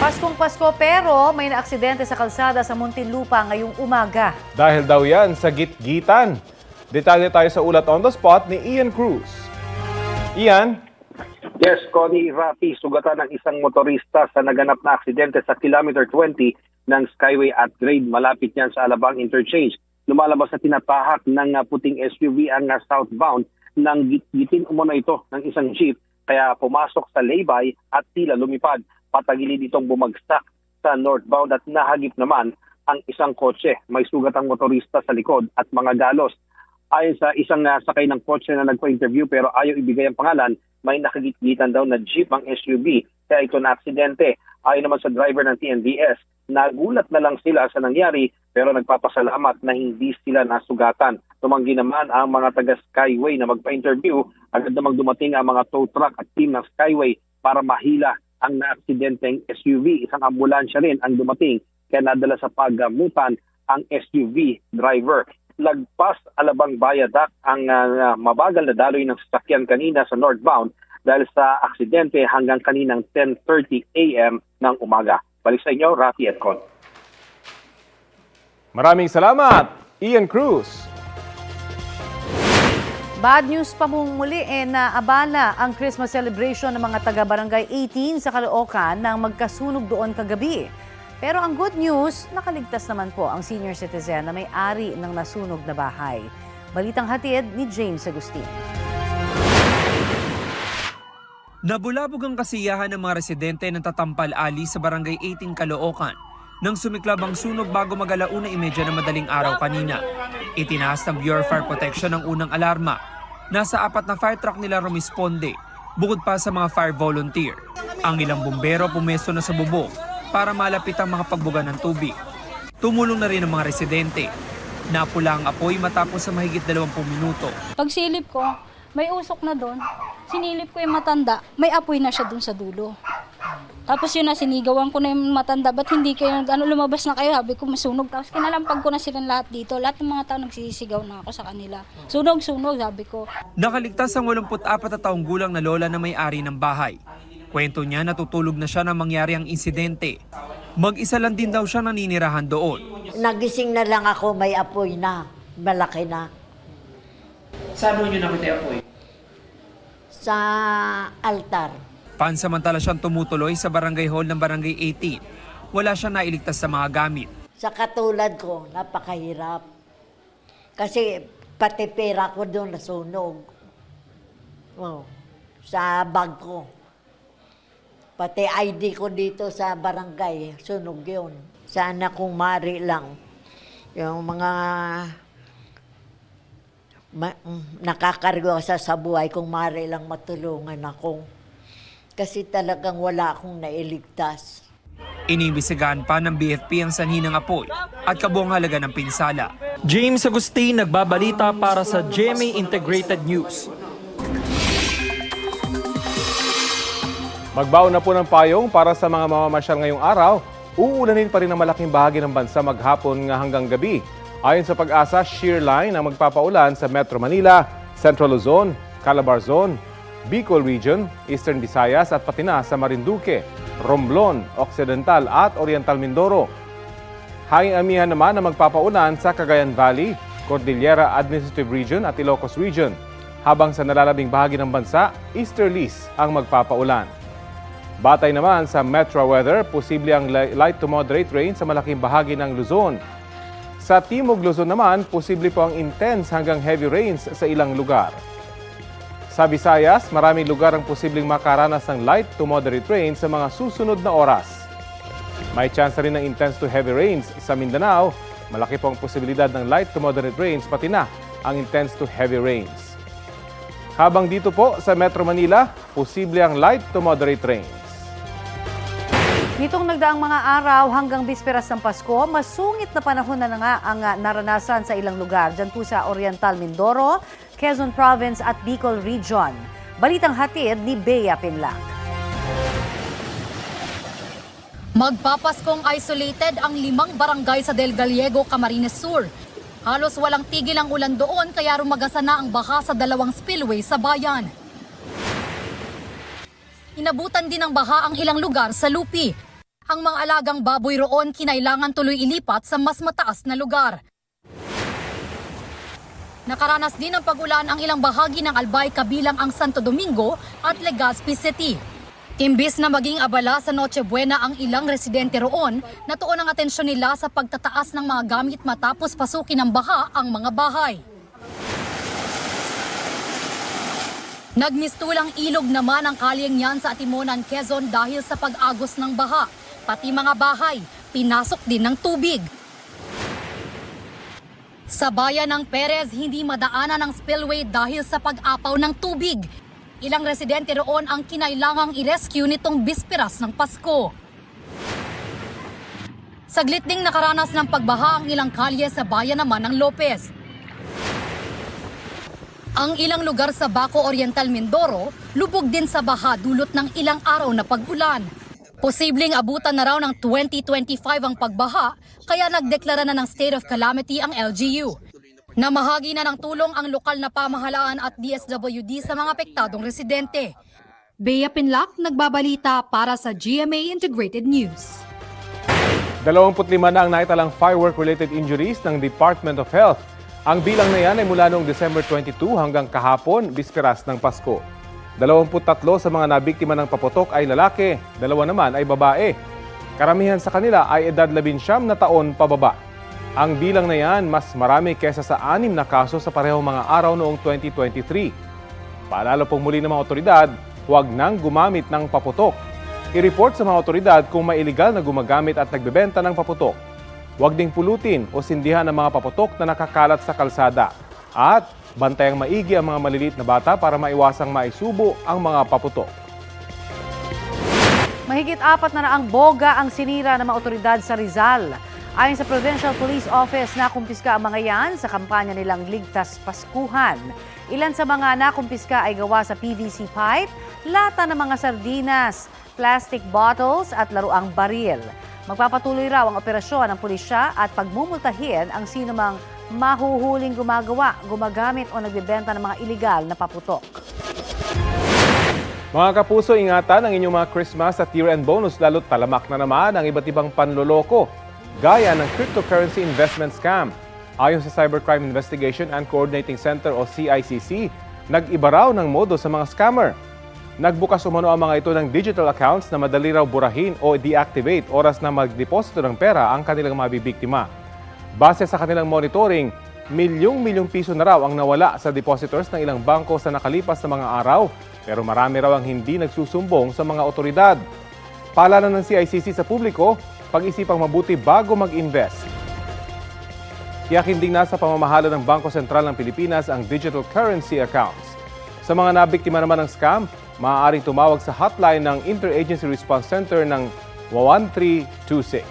Paskong Pasko pero may naaksidente sa kalsada sa Muntinlupa ngayong umaga. Dahil daw yan sa gitgitan. Detalye tayo sa ulat on the spot ni Ian Cruz. Ian? Yes, Connie, Rafi, sugatan ng isang motorista sa naganap na aksidente sa kilometer 20 ng Skyway at Grade. Malapit yan sa Alabang Interchange. Lumalabas sa tinatahak ng puting SUV ang southbound ng gitgitin umano ito ng isang jeep. Kaya pumasok sa laybay at tila lumipad. Patagilid itong bumagsak sa northbound at nahagip naman ang isang kotse. May sugat ang motorista sa likod at mga galos. Ayon sa isang sakay ng kotse na nagpa-interview pero ayaw ibigay ang pangalan, may nakagitgitan daw na jeep ang SUV. Kaya ito na aksidente. Ayon naman sa driver ng TNVS, nagulat na lang sila sa nangyari pero nagpapasalamat na hindi sila nasugatan. Tumanggi naman ang mga taga-Skyway na magpa-interview. Agad namang dumating ang mga tow truck at team ng Skyway para mahila ang naaksidenteng SUV. Isang ambulansya rin ang dumating kaya nadala sa paggamutan ang SUV driver. Lagpas Alabang Viaduct ang mabagal na daloy ng sasakyan kanina sa northbound dahil sa aksidente hanggang kaninang 10:30 a.m. ng umaga. Balik sa inyo, Rafi at Con. Maraming salamat, Ian Cruz. Bad news pa muli na abala ang Christmas celebration ng mga taga-barangay 18 sa Caloocan nang magkasunog doon kagabi. Pero ang good news, nakaligtas naman po ang senior citizen na may-ari ng nasunog na bahay. Balitang hatid ni James Agustin. Nabulabog ang kasiyahan ng mga residente ng Tatampal Ali sa Barangay 18 Caloocan nang sumiklab ang sunog bago mag-alauna 1:30 na madaling araw kanina. Itinaas ng Bureau of Fire Protection ang unang alarma. Nasa 4 na fire truck nila rumisponde, bukod pa sa mga fire volunteer. Ang ilang bumbero pumesto na sa bubong para malapit ang mga pagbuga ng tubig. Tumulong na rin ang mga residente. Napula ang apoy matapos sa mahigit 20 minuto. Pagsilip ko, may usok na doon. Sinilip ko yung matanda, may apoy na siya doon sa dulo. Tapos yun na, sinigawan ko na yung matanda, ba't hindi kayo, lumabas na kayo, sabi ko masunog. Tapos kinalampag ko na silang lahat dito, lahat ng mga tao nagsisigaw na ako sa kanila. Sunog, sunog, sabi ko. Nakaligtas ang 84 na taong gulang na lola na may-ari ng bahay. Kwento niya natutulog na siya nang mangyari ang insidente. Mag-isa lang din daw siya naninirahan doon. Nagising na lang ako, may apoy na, malaki na. Saan niyo nakita yung apoy? Sa altar. Pansamantala siyang tumutuloy sa barangay hall ng barangay 18. Wala siyang nailigtas sa mga gamit. Sa katulad ko, napakahirap. Kasi pati pera ko doon nasunog. Oh, sa bag ko. Pati ID ko dito sa barangay, sunog yun. Sana kung mari lang, yung mga nakakargo sa buhay, kung mari lang matulungan ako. Kasi talagang wala akong nailigtas. Inimbisigahan pa ng BFP ang sanhi ng apoy at kabuang halaga ng pinsala. James Agustin nagbabalita para sa GMA Integrated News. Magbaon na po ng payong para sa mga mamamasyal ngayong araw. Uulanin pa rin ang malaking bahagi ng bansa maghapon hanggang gabi. Ayon sa Pag-asa, shear line ang magpapaulan sa Metro Manila, Central Luzon, Calabar Zone, Bicol Region, Eastern Visayas at pati na sa Marinduque, Romblon, Occidental at Oriental Mindoro. Hanging amihan naman ang magpapaulan sa Cagayan Valley, Cordillera Administrative Region at Ilocos Region. Habang sa nalalabing bahagi ng bansa, easterlies ang magpapaulan. Batay naman sa Metro Weather, posible ang light to moderate rain sa malaking bahagi ng Luzon. Sa Timog Luzon naman, posible po ang intense hanggang heavy rains sa ilang lugar. Sa Visayas, maraming lugar ang posibleng makaranas ng light to moderate rain sa mga susunod na oras. May chance rin ng intense to heavy rains sa Mindanao. Malaki po ang posibilidad ng light to moderate rains pati na ang intense to heavy rains. Habang dito po sa Metro Manila, posible ang light to moderate rains. Nitong nagdaang mga araw hanggang bisperas ng Pasko, masungit na panahon na nga ang naranasan sa ilang lugar. Diyan po sa Oriental Mindoro, Quezon Province at Bicol Region. Balitang hatid ni Bea Pinlac. Magpapaskong isolated ang 5 barangay sa Del Gallego, Camarines Sur. Halos walang tigil ang ulan doon kaya rumagasa na ang baha sa 2 spillway sa bayan. Inabutan din ng baha ang ilang lugar sa Lupi. Ang mga alagang baboy roon kinailangan tuloy ilipat sa mas mataas na lugar. Nakaranas din ng pag-ulan ang ilang bahagi ng Albay kabilang ang Santo Domingo at Legazpi City. Imbis na maging abala sa Noche Buena ang ilang residente roon, natuon ang atensyon nila sa pagtataas ng mga gamit matapos pasukin ng baha ang mga bahay. Nagmistulang ilog naman ang kalyeng yan sa Atimonan, Quezon dahil sa pag-agos ng baha. Pati mga bahay, pinasok din ng tubig. Sa bayan ng Perez, hindi madaanan ang spillway dahil sa pag-apaw ng tubig. Ilang residente roon ang kinailangang i-rescue nitong bisperas ng Pasko. Saglit ding nakaranas ng pagbaha ang ilang kalye sa bayan naman ng Lopez. Ang ilang lugar sa Baco Oriental, Mindoro, lubog din sa baha dulot ng ilang araw na pag-ulan. Posibleng abutan na raw ng 2025 ang pagbaha, kaya nagdeklara na ng state of calamity ang LGU. Namahagi na ng tulong ang lokal na pamahalaan at DSWD sa mga apektadong residente. Bea Pinlac, nagbabalita para sa GMA Integrated News. 25 na ang naitalang firework-related injuries ng Department of Health. Ang bilang na yan ay mula noong December 22 hanggang kahapon, bisperas ng Pasko. 23 sa mga nabiktima ng paputok ay lalaki, 2 naman ay babae. Karamihan sa kanila ay edad 19 na taon pababa. Ang bilang na yan mas marami kesa sa 6 na kaso sa parehong mga araw noong 2023. Paalala pong muli ng mga otoridad, huwag nang gumamit ng paputok. I-report sa mga otoridad kung may iligal na gumagamit at nagbebenta ng paputok. Huwag ding pulutin o sindihan ng mga paputok na nakakalat sa kalsada. At bantayang maigi ang mga maliliit na bata para maiwasang maisubo ang mga paputok. Mahigit 4 na raang boga ang sinira ng mga otoridad sa Rizal. Ayon sa Provincial Police Office, nakumpiska ang mga yan sa kampanya nilang Ligtas Paskuhan. Ilan sa mga nakumpiska ay gawa sa PVC pipe, lata ng mga sardinas, plastic bottles at laruang baril. Magpapatuloy raw ang operasyon ng pulisya at pagmumultahin ang sinumang mahuhuling gumagawa, gumagamit o nagbebenta ng mga iligal na paputok. Mga kapuso, ingatan ang inyong mga Christmas at year-end bonus lalo't talamak na naman ang iba't ibang panloloko, gaya ng cryptocurrency investment scam. Ayon sa Cybercrime Investigation and Coordinating Center o CICC, nag-iba raw ng modo sa mga scammer. Nagbukas umano ang mga ito ng digital accounts na madali raw burahin o deactivate oras na magdeposito ng pera ang kanilang mabibiktima. Base sa kanilang monitoring, milyong-milyong piso na raw ang nawala sa depositors ng ilang bangko sa nakalipas na mga araw, pero marami raw ang hindi nagsusumbong sa mga otoridad. Paalala ng CICC sa publiko, pag-isipang mabuti bago mag-invest. Tiyakin ding nasa pamamahala ng Bangko Sentral ng Pilipinas ang digital currency accounts. Sa mga nabiktima naman ng scam, maaaring tumawag sa hotline ng Interagency Response Center ng 1326.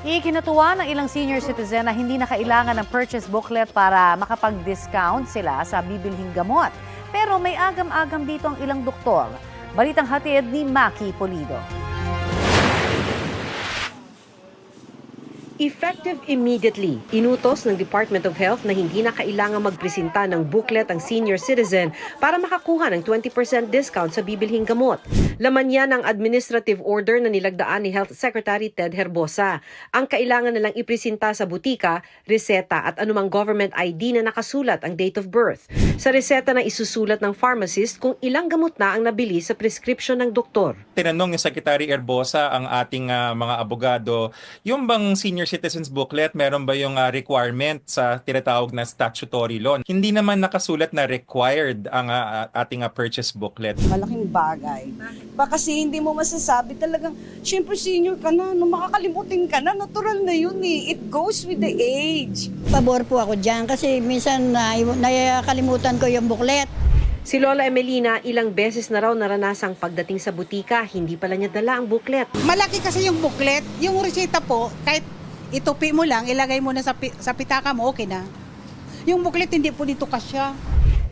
Ikinatuwa ng ilang senior citizen na hindi na kailangan ng purchase booklet para makapag-discount sila sa bibilhing gamot. Pero may agam-agam dito ang ilang doktor. Balitang hatid ni Maki Polido. Effective immediately, inutos ng Department of Health na hindi na kailangang magpresenta ng booklet ang senior citizen para makakuha ng 20% discount sa bibilhing gamot. Laman yan ang administrative order na nilagdaan ni Health Secretary Ted Herbosa. Ang kailangan nilang ipresenta sa butika, reseta at anumang government ID na nakasulat ang date of birth. Sa reseta na isusulat ng pharmacist kung ilang gamot na ang nabili sa prescription ng doktor. Tinanong ni Secretary Herbosa ang ating mga abogado, yung bang senior citizens booklet, meron ba yung requirement sa tinatawag na statutory law? Hindi naman nakasulat na required ang ating purchase booklet. Malaking bagay. Ba kasi hindi mo masasabi talagang, syempre senior ka na, no, makakalimutin ka na, natural na yun eh. It goes with the age. Pabor po ako dyan kasi minsan nakalimutan ko yung booklet. Si Lola Emelina, ilang beses na raw naranasang pagdating sa butika, hindi pala niya dala ang booklet. Malaki kasi yung booklet, yung reseta po, kahit itupi mo lang, ilagay mo na sa pitaka mo, okay na. Yung booklet hindi po dito kasya.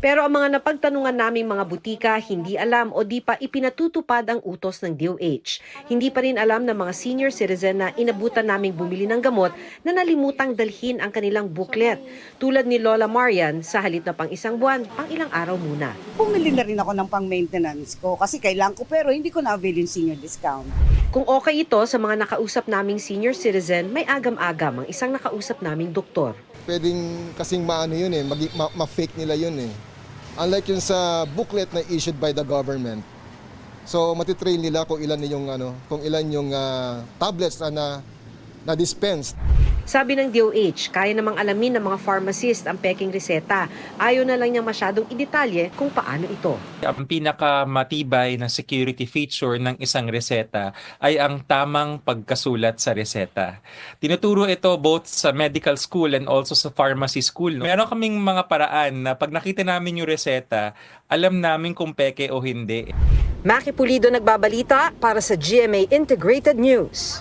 Pero ang mga napagtanungan naming mga butika hindi alam o di pa ipinatutupad ang utos ng DOH. Hindi pa rin alam ng mga senior citizen na inabutan naming bumili ng gamot na nalimutang dalhin ang kanilang booklet. Tulad ni Lola Marian, sa halip na pang isang buwan, pang ilang araw muna. Bumili na rin ako ng pang-maintenance ko kasi kailangan ko pero hindi ko na-avail yung senior discount. Kung okay ito sa mga nakausap naming senior citizen, may agam-agam ang isang nakausap naming doktor. Pwedeng kasing maano yun eh, ma-fake nila yun eh. Unlike yun sa booklet na issued by the government. So matitrain nila kung ilan yung tablets na dispense. Sabi ng DOH, kaya namang alamin ng mga pharmacist ang peking reseta. Ayaw na lang niya masyadong idetalye kung paano ito. Ang pinakamatibay na security feature ng isang reseta ay ang tamang pagkasulat sa reseta. Tinuturo ito both sa medical school and also sa pharmacy school. Meron kaming mga paraan na pag nakita namin yung reseta, alam namin kung peke o hindi. Maki Pulido nagbabalita para sa GMA Integrated News.